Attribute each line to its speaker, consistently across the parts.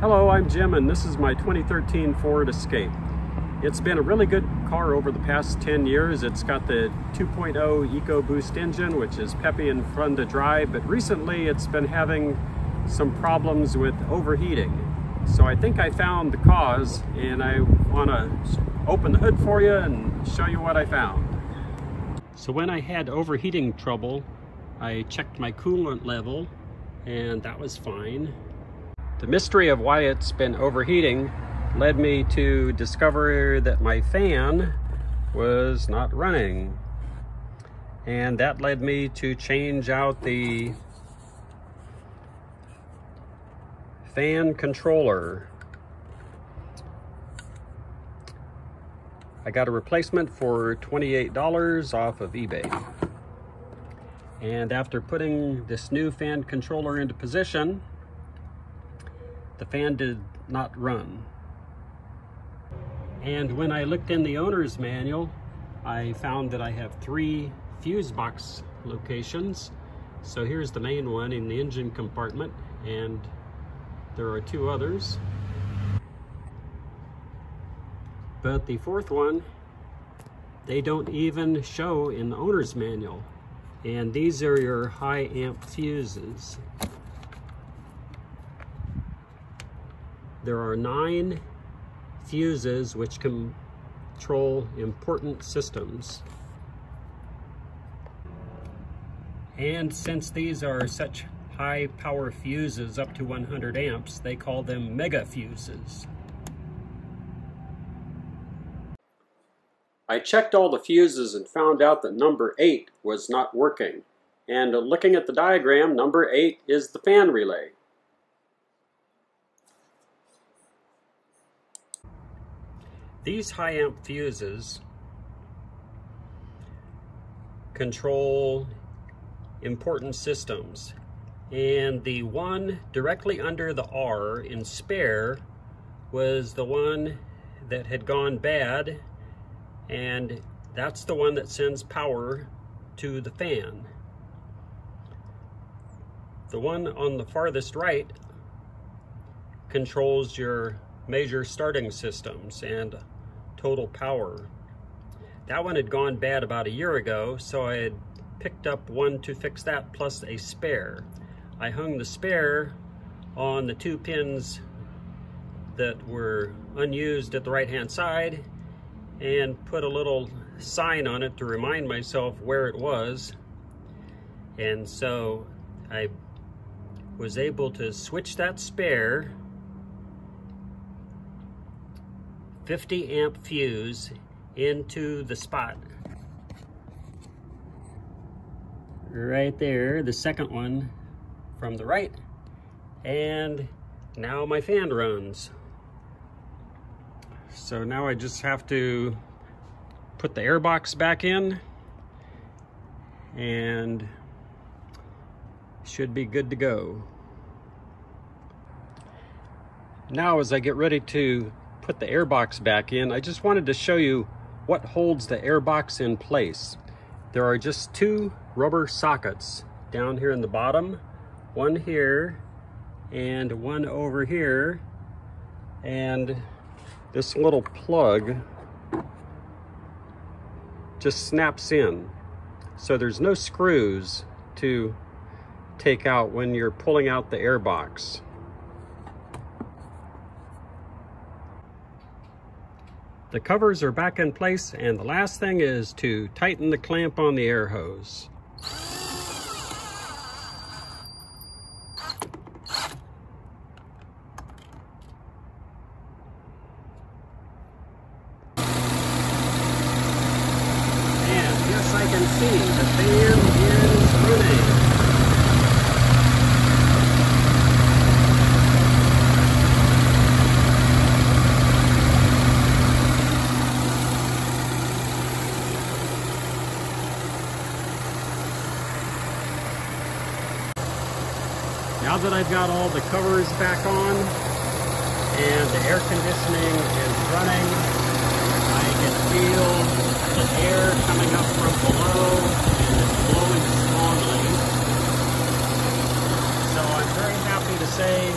Speaker 1: Hello, I'm Jim, and this is my 2013 Ford Escape. It's been a really good car over the past 10 years. It's got the 2.0 EcoBoost engine, which is peppy and fun to drive, but recently it's been having some problems with overheating. So I think I found the cause, and I want to open the hood for you and show you what I found. So when I had overheating trouble, I checked my coolant level, and that was fine. The mystery of why it's been overheating led me to discover that my fan was not running. And that led me to change out the fan controller. I got a replacement for $28 off of eBay. And after putting this new fan controller into position, the fan did not run. And when I looked in the owner's manual, I found that I have 3 fuse box locations. So here's the main one in the engine compartment, and there are 2 others. But the 4th one, they don't even show in the owner's manual. And these are your high amp fuses. There are 9 fuses which control important systems. And since these are such high power fuses up to 100 amps, they call them mega fuses. I checked all the fuses and found out that number 8 was not working. And looking at the diagram, number 8 is the fan relay. These high amp fuses control important systems, and the one directly under the R in spare was the one that had gone bad, and that's the one that sends power to the fan. The one on the farthest right controls your major starting systems and total power. That one had gone bad about a year ago, so I had picked up one to fix that plus a spare. I hung the spare on the 2 pins that were unused at the right hand side and put a little sign on it to remind myself where it was. And so I was able to switch that spare 50 amp fuse into the spot right there, the second one from the right, and now my fan runs. So now I just have to put the air box back in and should be good to go. Now as I get ready to put the air box back in, I just wanted to show you what holds the air box in place. There are just 2 rubber sockets down here in the bottom, one here and one over here, and this little plug just snaps in. So there's no screws to take out when you're pulling out the air box. The covers are back in place, and the last thing is to tighten the clamp on the air hose. And yes, I can see the fan is running. Now that I've got all the covers back on and the air conditioning is running, I can feel the air coming up from below and it's blowing strongly. So I'm very happy to say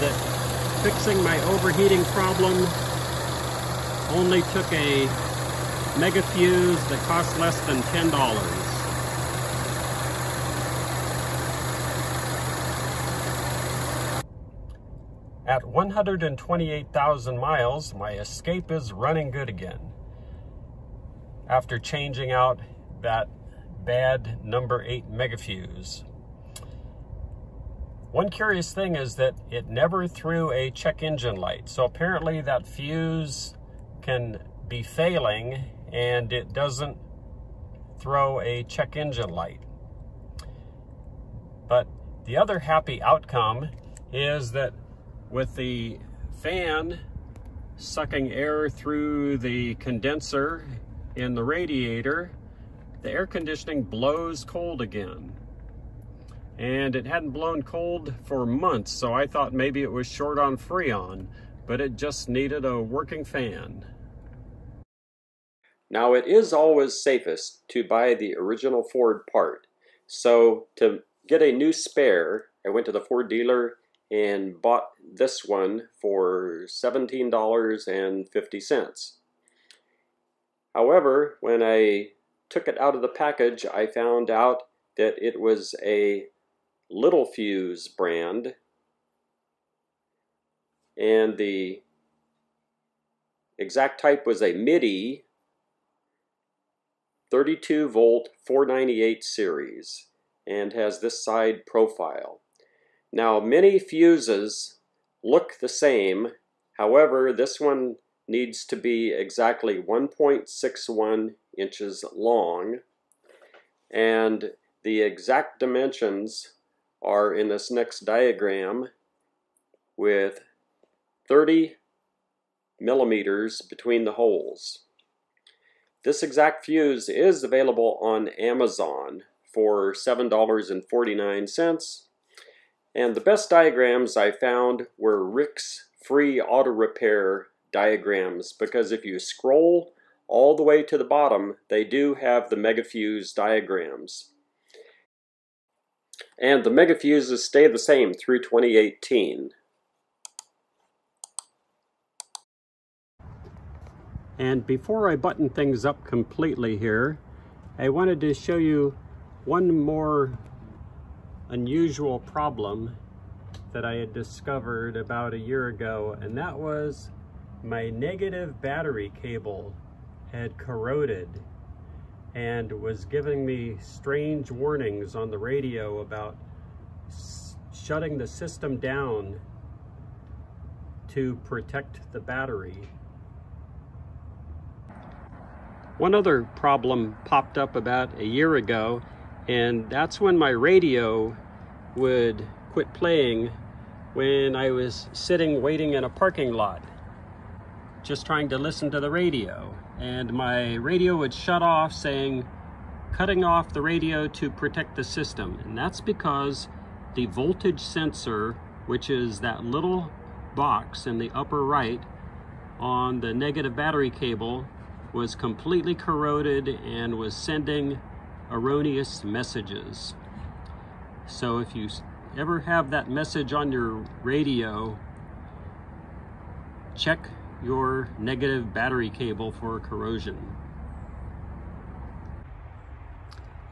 Speaker 1: that Fixing my overheating problem only took a mega fuse that cost less than $10. At 128,000 miles, my Escape is running good again, after changing out that bad number 8 mega fuse. One curious thing is that it never threw a check engine light. So apparently that fuse can be failing and it doesn't throw a check engine light. But the other happy outcome is that with the fan sucking air through the condenser in the radiator, the air conditioning blows cold again. And it hadn't blown cold for months, so I thought maybe it was short on Freon, but it just needed a working fan. Now, it is always safest to buy the original Ford part. So to get a new spare, I went to the Ford dealer and bought this one for $17.50. However, when I took it out of the package, I found out that it was a Little Fuse brand, and the exact type was a MIDI 32 volt 498 series, and has this side profile. Now, many fuses look the same. However, this one needs to be exactly 1.61 inches long, and the exact dimensions are in this next diagram, with 30 millimeters between the holes. This exact fuse is available on Amazon for $7.49, and the best diagrams I found were Rick's free auto repair diagrams, because if you scroll all the way to the bottom, they do have the mega fuse diagrams. And the mega fuses stay the same through 2018. And before I button things up completely here, I wanted to show you one more unusual problem that I had discovered about a year ago, and that was my negative battery cable had corroded and was giving me strange warnings on the radio about shutting the system down to protect the battery. One other problem popped up about a year ago, and that's when my radio would quit playing when I was sitting waiting in a parking lot, just trying to listen to the radio. And my radio would shut off, saying, cutting off the radio to protect the system. And that's because the voltage sensor, which is that little box in the upper right on the negative battery cable, was completely corroded and was sending erroneous messages. So if you ever have that message on your radio, check your negative battery cable for corrosion.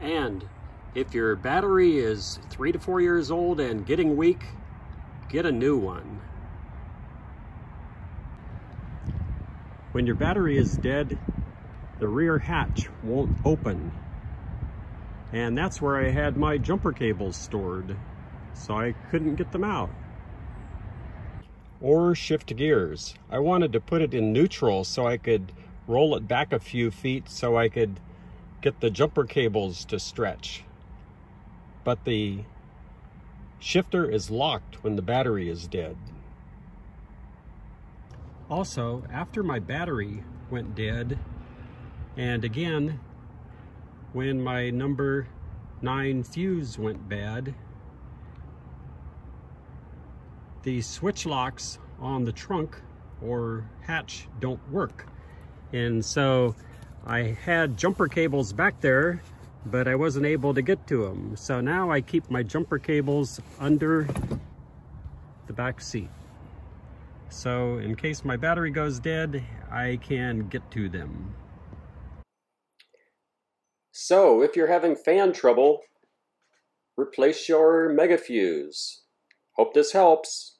Speaker 1: And if your battery is 3 to 4 years old and getting weak, get a new one. When your battery is dead, the rear hatch won't open. And that's where I had my jumper cables stored, so I couldn't get them out. Or shift gears. I wanted to put it in neutral so I could roll it back a few feet so I could get the jumper cables to stretch. But the shifter is locked when the battery is dead. Also, after my battery went dead, and again when my number 9 fuse went bad, the switch locks on the trunk or hatch don't work. And so I had jumper cables back there, but I wasn't able to get to them. So now I keep my jumper cables under the back seat. so in case my battery goes dead, I can get to them. So if you're having fan trouble, replace your mega fuse. Hope this helps.